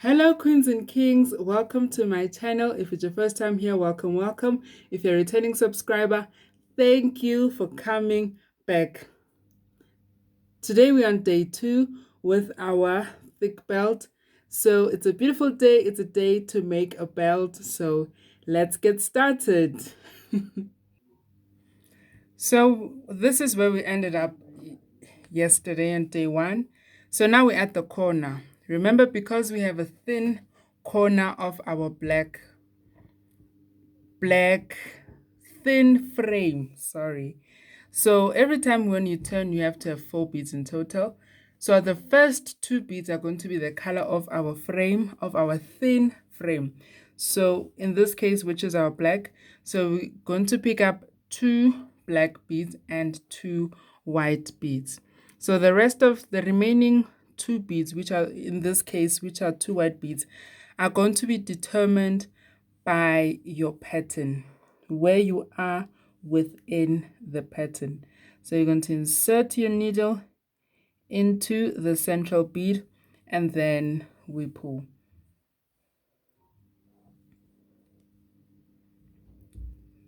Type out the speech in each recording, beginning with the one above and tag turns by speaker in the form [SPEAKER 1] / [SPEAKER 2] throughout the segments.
[SPEAKER 1] Hello, queens and kings. Welcome to my channel. If it's your first time here, welcome, welcome. If you're a returning subscriber, thank you for coming back. Today we're on day 2 with our thick belt. So it's a beautiful day. It's a day to make a belt. So let's get started. So this is where we ended up yesterday on day 1. So now we're at the corner. Remember, because we have a thin corner of our black thin frame, sorry. So every time when you turn, you have to have 4 beads in total. So the first 2 beads are going to be the color of our frame, of our thin frame. So in this case, which is our black, so we're going to pick up 2 black beads and 2 white beads. So the rest of the remaining 2 beads, which are in this case, which are 2 white beads, are going to be determined by your pattern, where you are within the pattern. So you're going to insert your needle into the central bead and then we pull.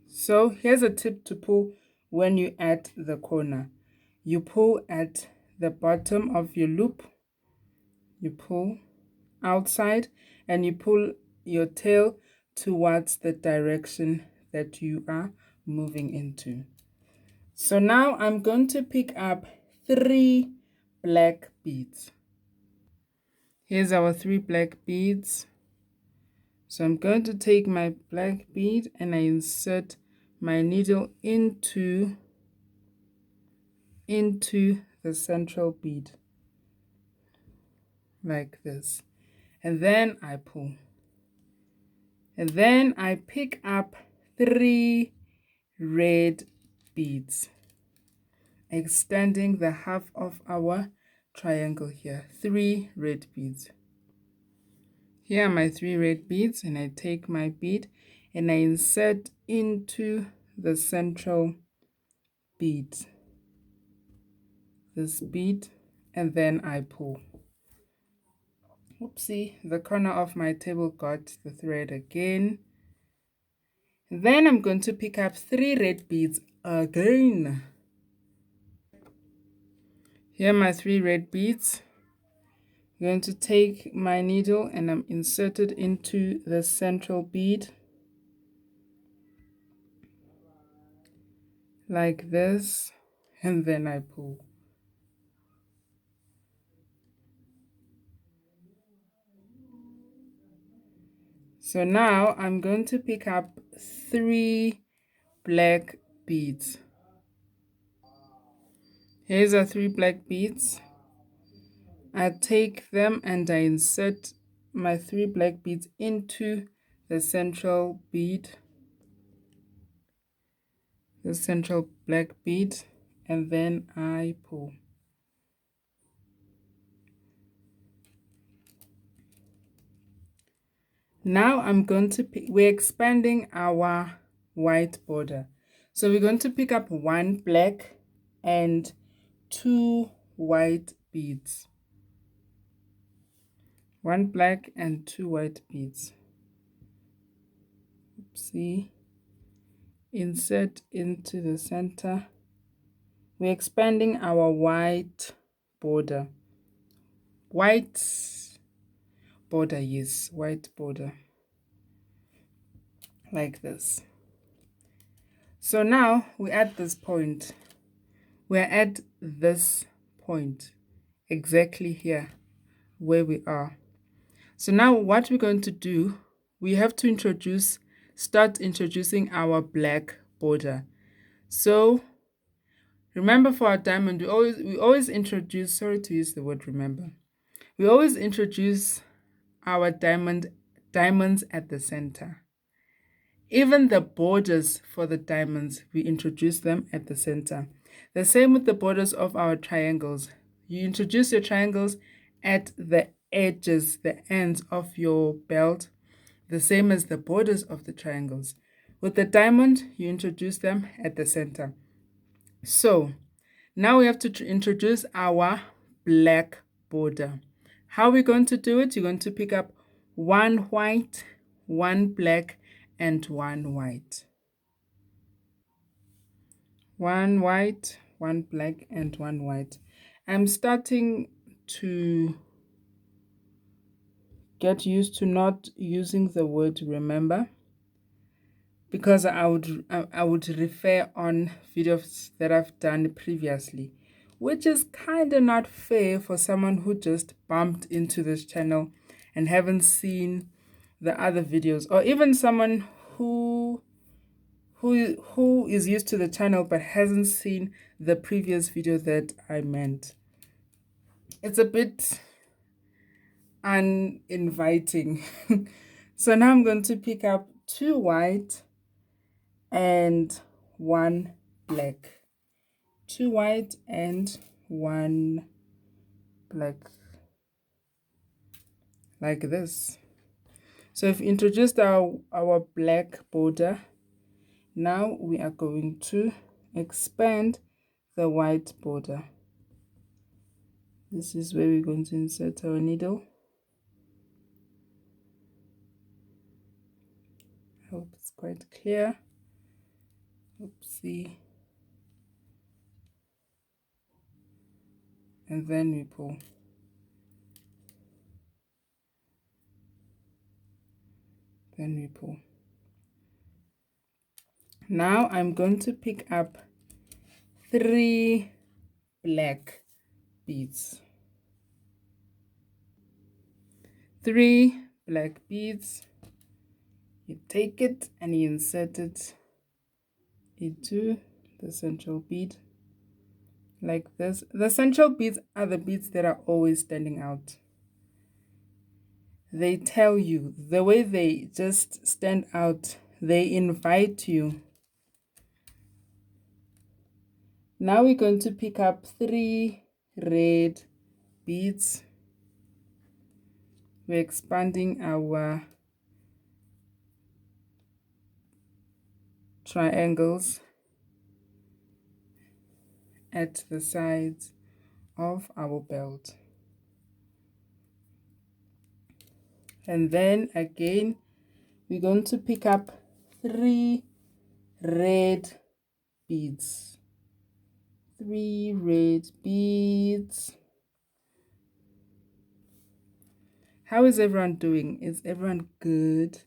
[SPEAKER 1] So here's a tip to pull when you're at the corner. You pull at the bottom of your loop, you pull outside, and you pull your tail towards the direction that you are moving into. So now I'm going to pick up 3 black beads. Here's our 3 black beads. So I'm going to take my black bead and I insert my needle into the central bead like this. And then I pull. And then I pick up 3 red beads, extending the half of our triangle here. 3 red beads. Here are my 3 red beads, and I take my bead and I insert into the central bead, this bead, and then I pull. Oopsie, the corner of my table got the thread again. Then I'm going to pick up 3 red beads again. Here are my 3 red beads. I'm going to take my needle and I'm inserted into the central bead like this, and then I pull. So now I'm going to pick up 3 black beads. Here's our 3 black beads. I take them and I insert my 3 black beads into the central bead, the central black bead, and then I pull. Now I'm going to we're expanding our white border. So we're going to pick up 1 black and 2 white beads. 1 black and 2 white beads. Oopsie. Insert into the center. We're expanding our white border. White border, yes, white border. Like this. So now we're at this point. We're at this point, exactly here where we are. So now what we're going to do, we have to start introducing our black border. So remember, for our diamond, we always introduce, sorry to use the word remember, we always introduce our diamonds at the center. Even the borders for the diamonds, we introduce them at the center. The same with the borders of our triangles. You introduce your triangles at the edges, the ends of your belt, the same as the borders of the triangles. With the diamond, you introduce them at the center. So now we have to introduce our black border. How are we going to do it? You're going to pick up one white, one black, and one white. One white, one black, and one white. I'm starting to get used to not using the word remember, because I would refer on videos that I've done previously, which is kind of not fair for someone who just bumped into this channel and haven't seen the other videos, or even someone who is used to the channel but hasn't seen the previous video that I meant. It's a bit uninviting. So now I'm going to pick up two white and one black. Two white and one black, like this. So we've introduced our black border. Now we are going to expand the white border. This is where we're going to insert our needle. I hope it's quite clear. Oopsie. And then we pull. Then we pull. Now I'm going to pick up 3 black beads. 3 black beads. You take it and you insert it into the central bead like this. The central beads are the beads that are always standing out. They tell you, the way they just stand out, they invite you. Now we're going to pick up 3 red beads. We're expanding our triangles at the sides of our belt. And then again, we're going to pick up 3 red beads. 3 red beads. How is everyone doing? Is everyone good?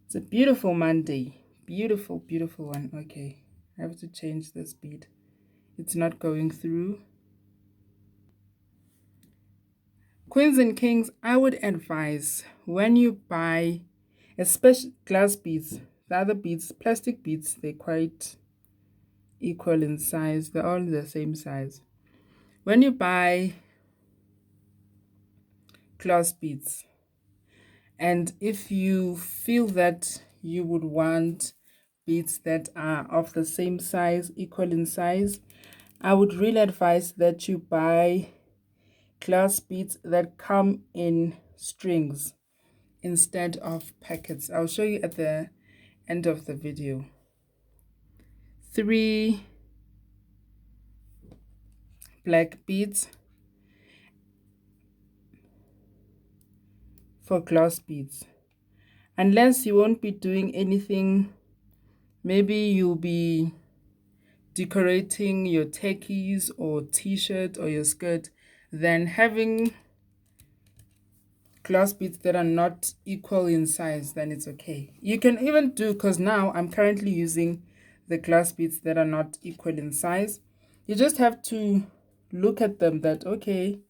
[SPEAKER 1] It's a beautiful Monday. Beautiful, beautiful one. Okay, I have to change this bead. It's not going through. Queens and kings, I would advise when you buy, especially glass beads, the other beads, plastic beads, they're quite equal in size. They're all the same size. When you buy glass beads, and if you feel that you would want beads that are of the same size, equal in size, I would really advise that you buy glass beads that come in strings instead of packets. I'll show you at the end of the video. 3 black beads for glass beads. Unless you won't be doing anything, maybe you'll be decorating your techies or t-shirt or your skirt, then having glass beads that are not equal in size, then it's okay. You can even do, because now I'm currently using the glass beads that are not equal in size. You just have to look at them that, okay,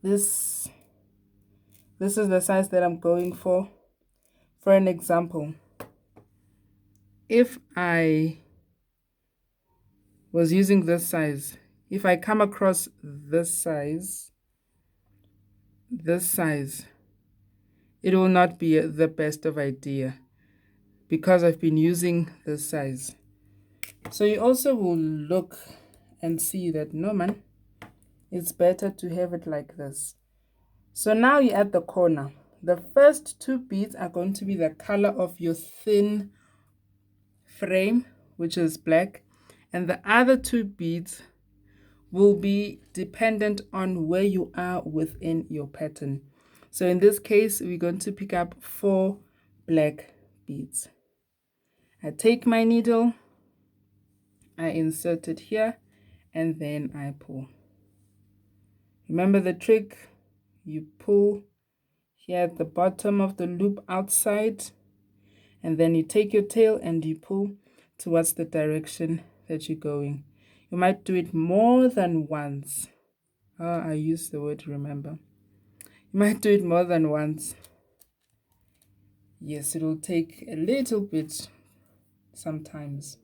[SPEAKER 1] this is the size that I'm going for. For an example, if I was using this size, if I come across this size, it will not be the best of idea because I've been using this size. So you also will look and see that, no man, it's better to have it like this. So now you're at the corner. The first 2 beads are going to be the color of your thin frame, which is black, and the other 2 beads will be dependent on where you are within your pattern. So in this case, we're going to pick up 4 black beads. I take my needle, I insert it here, and then I pull. Remember the trick? You pull here at the bottom of the loop outside, and then you take your tail and you pull towards the direction that you're going. You might do it more than once. I use the word remember. You might do it more than once. Yes, it will take a little bit sometimes.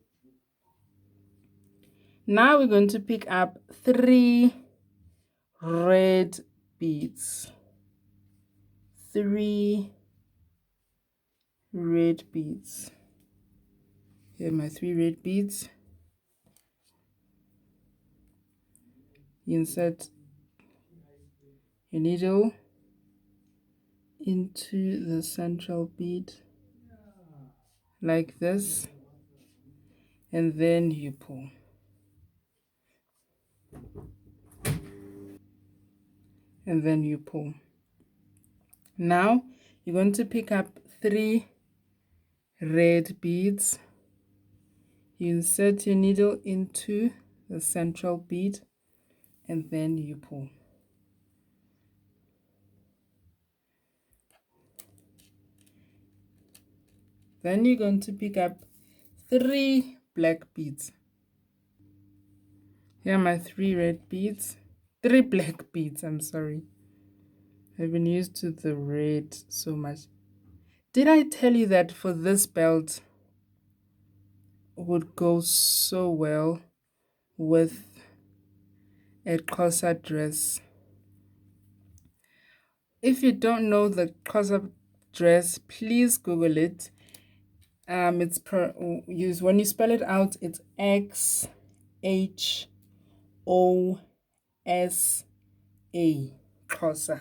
[SPEAKER 1] Now we're going to pick up 3 red beads. 3 red beads. Here are my 3 red beads. You insert your needle into the central bead like this, and then you pull. And then you pull. Now you're going to pick up 3 red beads. You insert your needle into the central bead, and then you pull. Then you're going to pick up 3 black beads. Here are my 3 red beads. 3 black beads, I'm sorry. I've been used to the red so much. Did I tell you that for this belt would go so well with a Xhosa dress? If you don't know the Xhosa dress, please Google it. It's when you spell it out, it's XHOSA, Xhosa.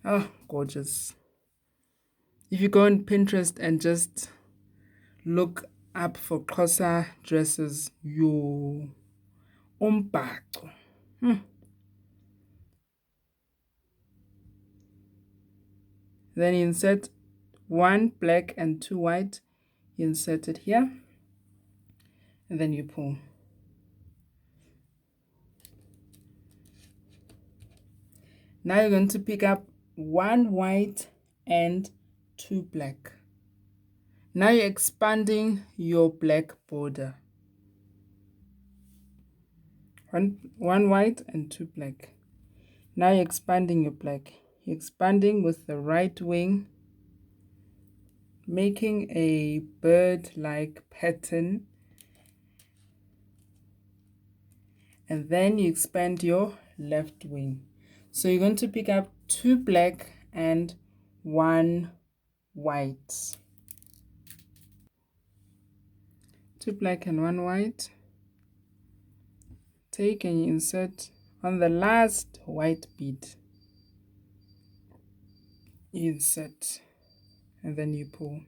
[SPEAKER 1] Oh, gorgeous. If you go on Pinterest and just look up for Xhosa dresses, yo, umbhaco. Then you insert 1 black and 2 white. You insert it here, and then you pull. Now you're going to pick up 1 white and 2 black. Now you're expanding your black border. One white and 2 black. Now you're expanding your black. You're expanding with the right wing, making a bird-like pattern. And then you expand your left wing. So you're going to pick up 2 black and 1 white. 2 black and 1 white. Take and you insert on the last white bead. You insert and then you pull.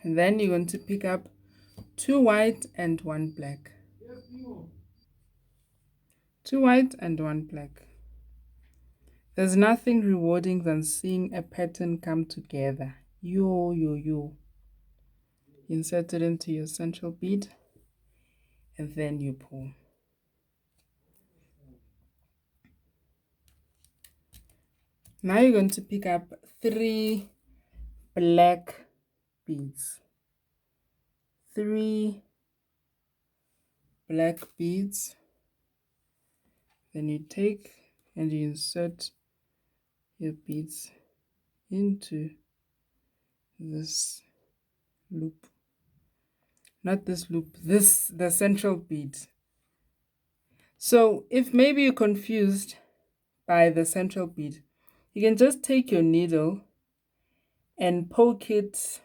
[SPEAKER 1] And then you're going to pick up 2 white and 1 black. 2 white and 1 black. There's nothing rewarding than seeing a pattern come together. You insert it into your central bead, and then you pull. Now you're going to pick up 3 black beads. 3 black beads. Then you take and you insert your beads into this loop. Not this loop, the central bead. So if maybe you're confused by the central bead, you can just take your needle and poke it.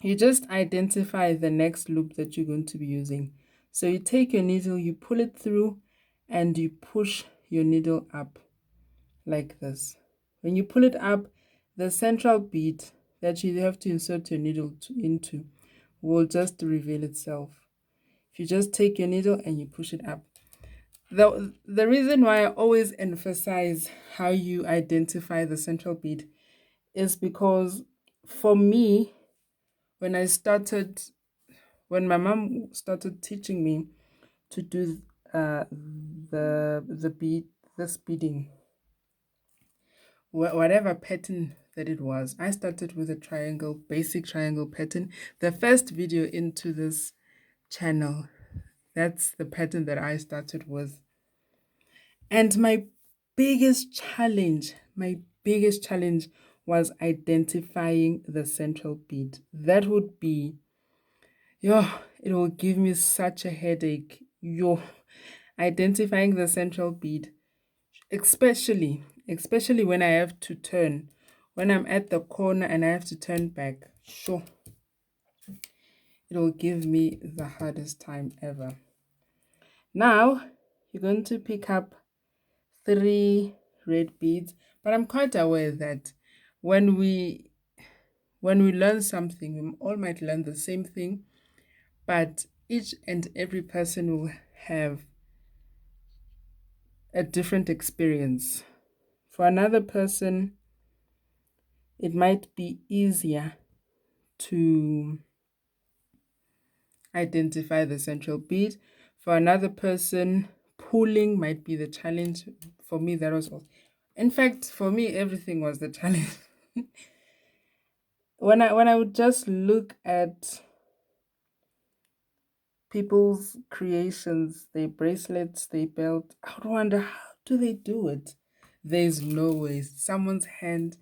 [SPEAKER 1] You just identify the next loop that you're going to be using. So you take your needle, you pull it through, and you push your needle up like this. When you pull it up, the central bead that you have to insert your needle into will just reveal itself. If you just take your needle and you push it up. The reason why I always emphasize how you identify the central bead is because for me, when I started, when my mom started teaching me to do the bead, this beading, whatever pattern that it was, I started with a triangle, basic triangle pattern. The first video into this channel, that's the pattern that I started with. And my biggest challenge was identifying the central bead. That would be, it will give me such a headache. Identifying the central bead, especially when I have to turn, when I'm at the corner and I have to turn back. Sure, it will give me the hardest time ever. Now, you're going to pick up 3 red beads, but I'm quite aware that when we learn something, we all might learn the same thing, but each and every person will have a different experience. For another person, it might be easier to identify the central bead. For another person, pulling might be the challenge. For me, that was all. In fact, for me, everything was the challenge. When I would just look at people's creations, their bracelets, their belt, I would wonder, how do they do it? There's no way someone's hand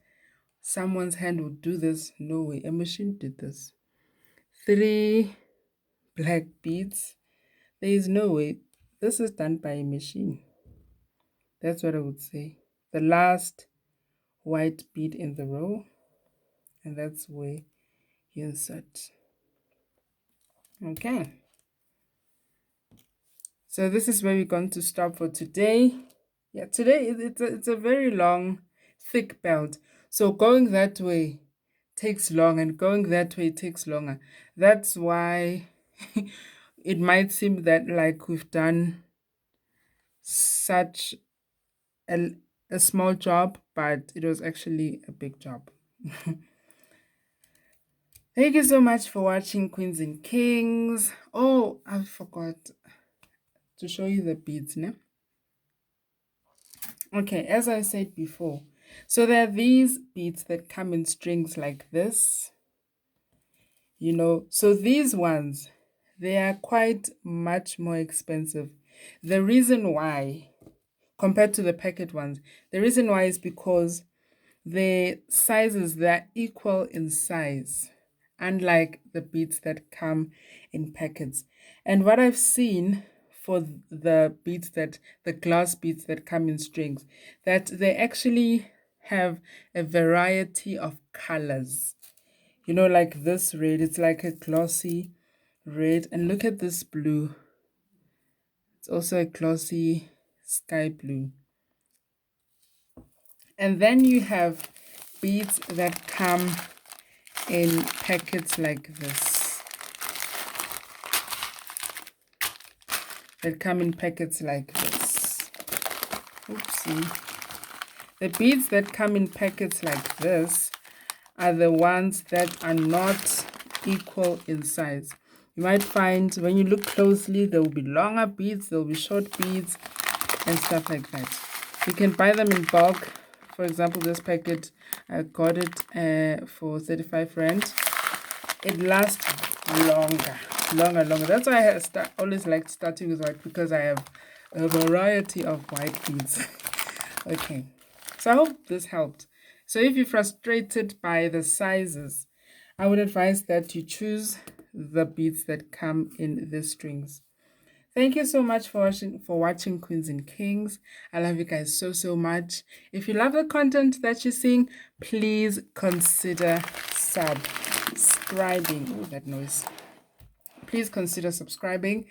[SPEAKER 1] would do this. No way. A machine did this. 3 black beads. There is no way. This is done by a machine. That's what I would say. The last white bead in the row, and that's where you insert. Okay. So this is where we're going to stop for today. Yeah, today it's a very long, thick belt. So going that way takes long, and going that way takes longer. That's why it might seem that like we've done such a small job, but it was actually a big job. Thank you so much for watching, Queens and Kings. Oh, I forgot to show you the beads, ne? Okay, as I said before, so there are these beads that come in strings like this, so these ones, they are quite much more expensive. The reason why, compared to the packet ones, the reason why is because the sizes, they're equal in size, unlike the beads that come in packets. And what I've seen for the glass beads that come in strings, that they actually have a variety of colors. Like this red, it's like a glossy red. And look at this blue. It's also a glossy sky blue. And then you have beads that come in packets like this. Oopsie. The beads that come in packets like this are the ones that are not equal in size. You might find when you look closely, there will be longer beads, there will be short beads, and stuff like that. You can buy them in bulk. For example, this packet, I got it for 35 Rand. It lasts longer. That's why I always like starting with white, because I have a variety of white beads. Okay, so I hope this helped. So if you're frustrated by the sizes, I would advise that you choose the beads that come in the strings. Thank you so much for watching Queens and Kings. I love you guys so much. If you love the content that you're seeing, please consider subscribing. Oh, that noise. Please consider subscribing.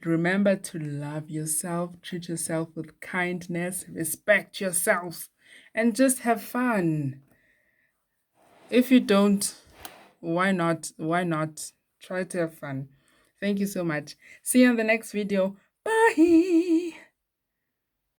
[SPEAKER 1] Remember to love yourself, treat yourself with kindness, respect yourself, and just have fun. If you don't, why not? Try to have fun. Thank you so much. See you on the next video. Bye.